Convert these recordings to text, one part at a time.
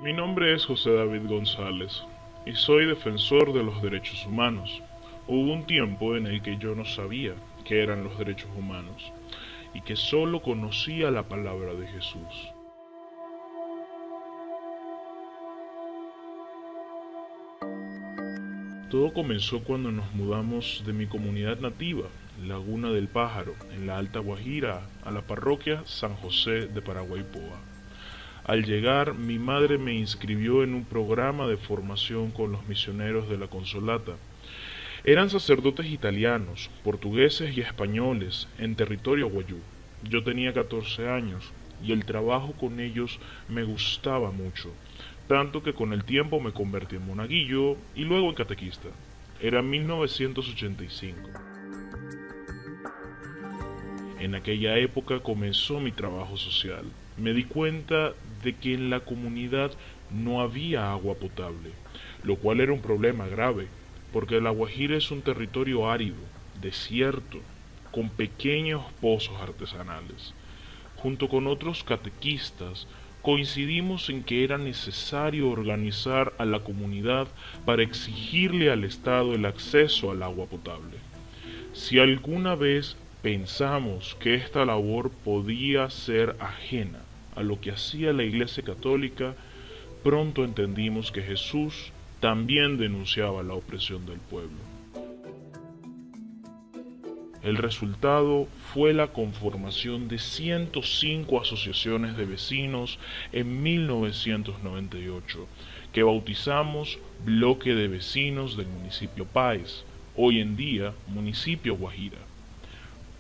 Mi nombre es José David González y soy defensor de los derechos humanos. Hubo un tiempo en el que yo no sabía qué eran los derechos humanos y que solo conocía la palabra de Jesús. Todo comenzó cuando nos mudamos de mi comunidad nativa, Laguna del Pájaro, en la Alta Guajira, a la parroquia San José de Paraguaypoa. Al llegar, mi madre me inscribió en un programa de formación con los misioneros de la Consolata. Eran sacerdotes italianos, portugueses y españoles en territorio guayú. Yo tenía 14 años y el trabajo con ellos me gustaba mucho, tanto que con el tiempo me convertí en monaguillo y luego en catequista. Era 1985. En aquella época comenzó mi trabajo social. Me di cuenta de que en la comunidad no había agua potable, lo cual era un problema grave, porque La Guajira es un territorio árido, desierto, con pequeños pozos artesanales. Junto con otros catequistas, coincidimos en que era necesario organizar a la comunidad para exigirle al Estado el acceso al agua potable. Si alguna vez pensamos que esta labor podía ser ajena a lo que hacía la Iglesia Católica, pronto entendimos que Jesús también denunciaba la opresión del pueblo. El resultado fue la conformación de 105 asociaciones de vecinos en 1998, que bautizamos Bloque de Vecinos del municipio Páez, hoy en día municipio Guajira.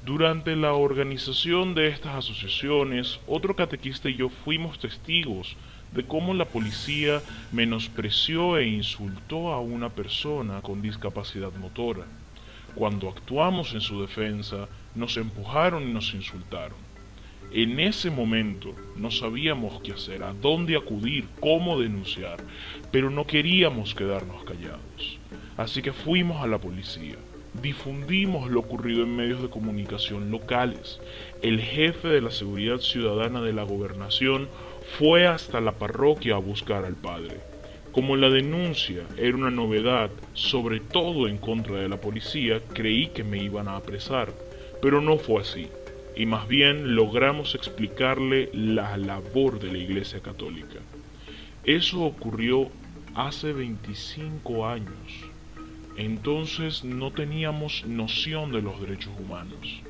Durante la organización de estas asociaciones, otro catequista y yo fuimos testigos de cómo la policía menospreció e insultó a una persona con discapacidad motora. Cuando actuamos en su defensa, nos empujaron y nos insultaron. En ese momento no sabíamos qué hacer, a dónde acudir, cómo denunciar, pero no queríamos quedarnos callados. Así que fuimos a la policía. Difundimos lo ocurrido en medios de comunicación locales. El jefe de la seguridad ciudadana de la gobernación fue hasta la parroquia a buscar al padre. Como la denuncia era una novedad, sobre todo en contra de la policía, creí que me iban a apresar, pero no fue así, y más bien logramos explicarle la labor de la Iglesia Católica. Eso ocurrió hace 25 años. Entonces no teníamos noción de los derechos humanos.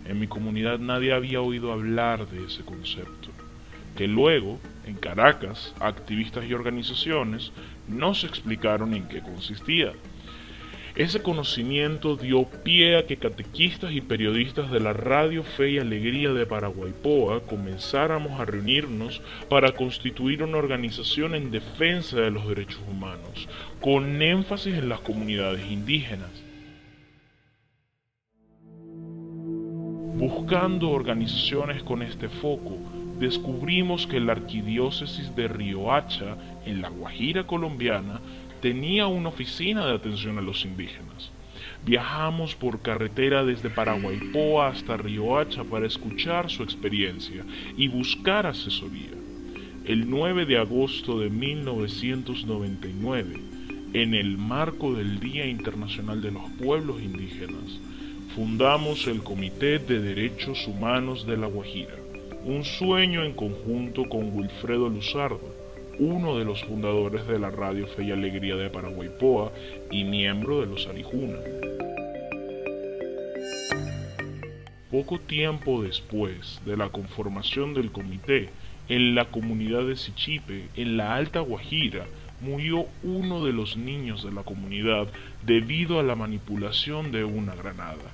En mi comunidad nadie había oído hablar de ese concepto, que luego, en Caracas, activistas y organizaciones nos explicaron en qué consistía. Ese conocimiento dio pie a que catequistas y periodistas de la Radio Fe y Alegría de Paraguaypoa comenzáramos a reunirnos para constituir una organización en defensa de los derechos humanos, con énfasis en las comunidades indígenas. Buscando organizaciones con este foco, descubrimos que la arquidiócesis de Riohacha, en la Guajira colombiana, tenía una oficina de atención a los indígenas. Viajamos por carretera desde Paraguaypoa hasta Riohacha para escuchar su experiencia y buscar asesoría. El 9 de agosto de 1999, en el marco del Día Internacional de los Pueblos Indígenas, fundamos el Comité de Derechos Humanos de La Guajira, un sueño en conjunto con Wilfredo Luzardo, uno de los fundadores de la Radio Fe y Alegría de Paraguaypoa y miembro de los Arijuna. Poco tiempo después de la conformación del comité, en la comunidad de Sichipe, en la Alta Guajira, murió uno de los niños de la comunidad debido a la manipulación de una granada.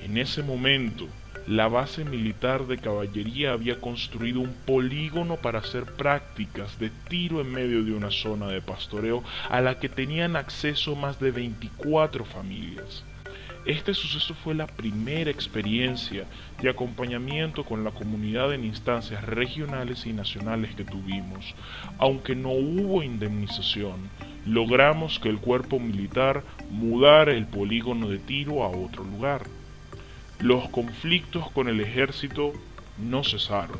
En ese momento, la base militar de caballería había construido un polígono para hacer prácticas de tiro en medio de una zona de pastoreo a la que tenían acceso más de 24 familias. Este suceso fue la primera experiencia de acompañamiento con la comunidad en instancias regionales y nacionales que tuvimos. Aunque no hubo indemnización, logramos que el cuerpo militar mudara el polígono de tiro a otro lugar. Los conflictos con el ejército no cesaron.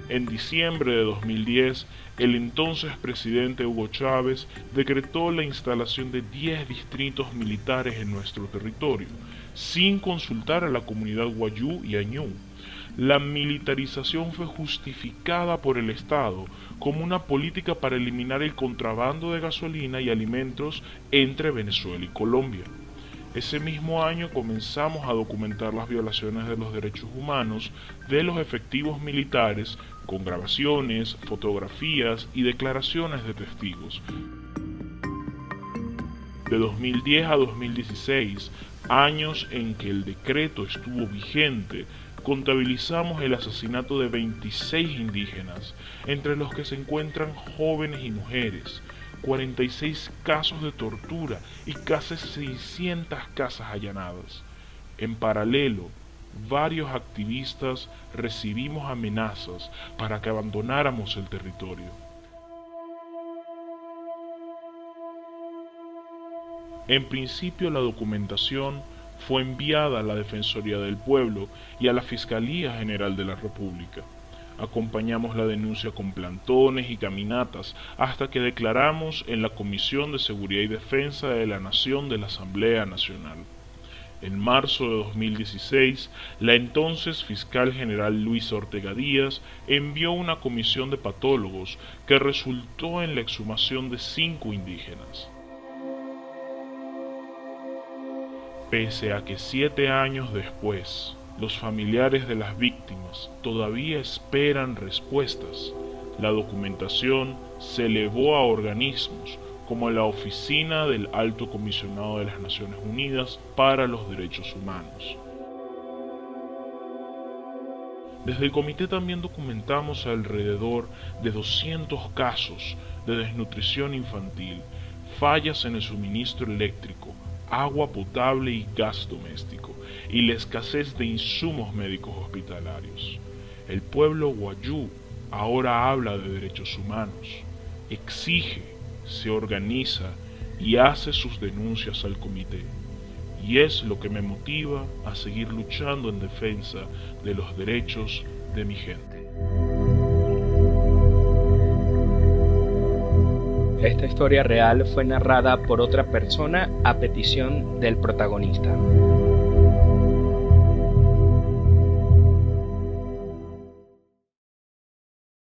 En diciembre de 2010, el entonces presidente Hugo Chávez decretó la instalación de 10 distritos militares en nuestro territorio, sin consultar a la comunidad wayú y añú. La militarización fue justificada por el Estado como una política para eliminar el contrabando de gasolina y alimentos entre Venezuela y Colombia. Ese mismo año comenzamos a documentar las violaciones de los derechos humanos de los efectivos militares con grabaciones, fotografías y declaraciones de testigos. De 2010 a 2016, años en que el decreto estuvo vigente, contabilizamos el asesinato de 26 indígenas, entre los que se encuentran jóvenes y mujeres, 46 casos de tortura y casi 600 casas allanadas. En paralelo, varios activistas recibimos amenazas para que abandonáramos el territorio. En principio, la documentación fue enviada a la Defensoría del Pueblo y a la Fiscalía General de la República. Acompañamos la denuncia con plantones y caminatas hasta que declaramos en la Comisión de Seguridad y Defensa de la Nación de la Asamblea Nacional. En marzo de 2016, la entonces fiscal general Luisa Ortega Díaz envió una comisión de patólogos que resultó en la exhumación de 5 indígenas. Pese a que 7 años después, los familiares de las víctimas todavía esperan respuestas, la documentación se elevó a organismos como la Oficina del Alto Comisionado de las Naciones Unidas para los Derechos Humanos. Desde el comité también documentamos alrededor de 200 casos de desnutrición infantil, fallas en el suministro eléctrico, agua potable y gas doméstico, y la escasez de insumos médicos hospitalarios. El pueblo wayú ahora habla de derechos humanos, exige, se organiza y hace sus denuncias al comité, y es lo que me motiva a seguir luchando en defensa de los derechos de mi gente. Esta historia real fue narrada por otra persona a petición del protagonista.